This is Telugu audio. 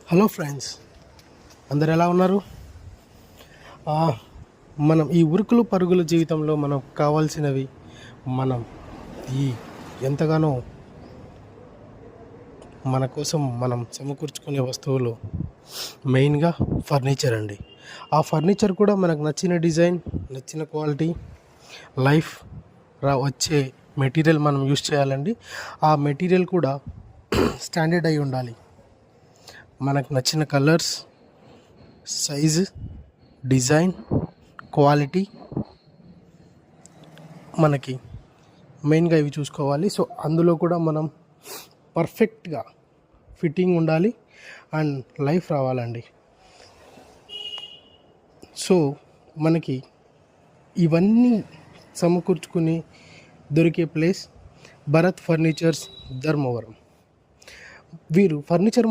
హలో ఫ్రెండ్స్, అందరు ఎలా ఉన్నారు? ఆ, మనం ఈ ఉరుకులు పరుగుల జీవితంలో మనకు కావాల్సినవి మనం ఈ ఎంతగానో మన కోసం మనం సమకూర్చుకునే వస్తువులు మెయిన్గా ఫర్నిచర్ అండి. ఆ ఫర్నిచర్ కూడా మనకు నచ్చిన డిజైన్, నచ్చిన క్వాలిటీ, లైఫ్ వచ్చే మెటీరియల్ మనం యూస్ చేయాలండి. ఆ మెటీరియల్ కూడా స్టాండర్డ్ అయి ఉండాలి. మనకు నచ్చిన కలర్స్, సైజు, డిజైన్, క్వాలిటీ మనకి మెయిన్గా ఇవి చూసుకోవాలి. సో అందులో కూడా మనం పర్ఫెక్ట్గా ఫిట్టింగ్ ఉండాలి అండ్ లైఫ్ రావాలండి. సో మనకి ఇవన్నీ సమకూర్చుకుని దొరికే ప్లేస్ భరత్ ఫర్నిచర్స్, ధర్మవరం. వీరు ఫర్నిచర్